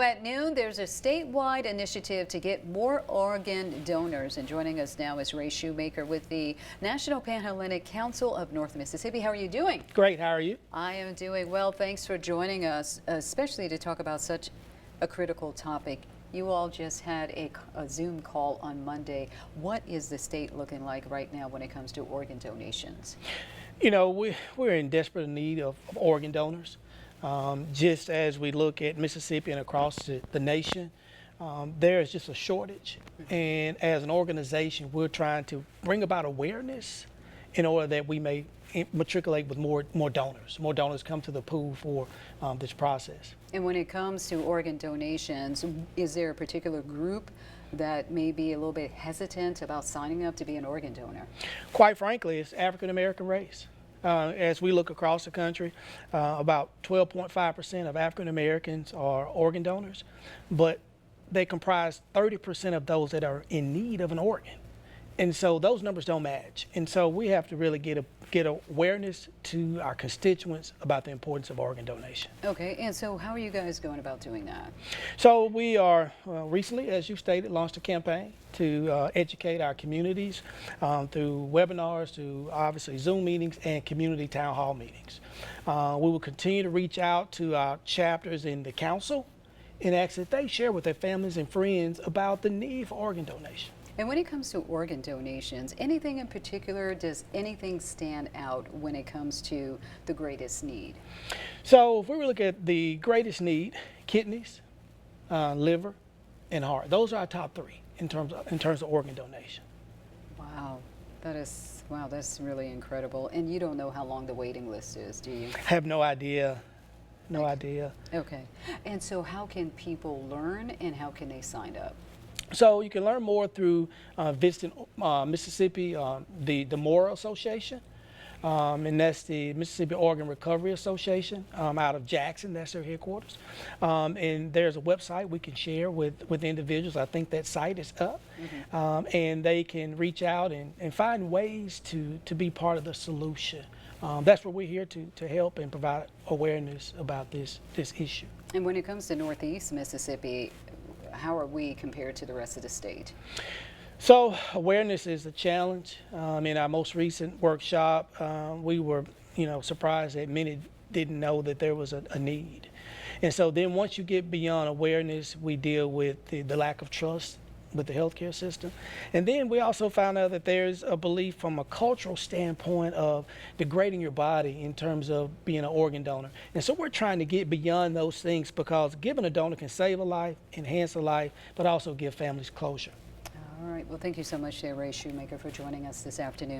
At noon, there's a statewide initiative to get more organ donors. And joining us now is Ray Shoemaker with the National Panhellenic Council of North Mississippi. How are you doing? Great. How are you? I am doing well. Thanks for joining us, especially to talk about such a critical topic. You all just had a Zoom call on Monday. What is the state looking like right now when it comes to organ donations? You know, we're in desperate need of organ donors. Just as we look at Mississippi and across the nation, there is just a shortage. And as an organization, we're trying to bring about awareness in order that we may matriculate with more donors. More donors come to the pool for this process. And when it comes to organ donations, is there a particular group that may be a little bit hesitant about signing up to be an organ donor? Quite frankly, it's African American race. As we look across the country, about 12.5% of African Americans are organ donors, but they comprise 30% of those that are in need of an organ. And so those numbers don't match. And so we have to really get awareness to our constituents about the importance of organ donation. Okay, and so how are you guys going about doing that? So we are recently, as you stated, launched a campaign to educate our communities through webinars, through obviously Zoom meetings and community town hall meetings. We will continue to reach out to our chapters in the council and ask that they share with their families and friends about the need for organ donation. And when it comes to organ donations, anything in particular, does anything stand out when it comes to the greatest need? So if we look at the greatest need, kidneys, liver, and heart, those are our top three in terms of organ donation. Wow, that's really incredible. And you don't know how long the waiting list is, do you? I have no idea. No idea. Okay. And so how can people learn and how can they sign up? So you can learn more through visiting Mississippi, the Moore Association, and that's the Mississippi Organ Recovery Association out of Jackson. That's their headquarters. And there's a website we can share with individuals. I think that site is up. And they can reach out and find ways to be part of the solution. That's what we're here to help and provide awareness about this issue. And when it comes to Northeast Mississippi, how are we compared to the rest of the state? So awareness is a challenge. In our most recent workshop, we were, surprised that many didn't know that there was a need. And so then once you get beyond awareness, we deal with the lack of trust with the healthcare system. And then we also found out that there's a belief from a cultural standpoint of degrading your body in terms of being an organ donor. And so we're trying to get beyond those things because giving a donor can save a life, enhance a life, but also give families closure. All right. Well, thank you so much, Ray Shoemaker, for joining us this afternoon.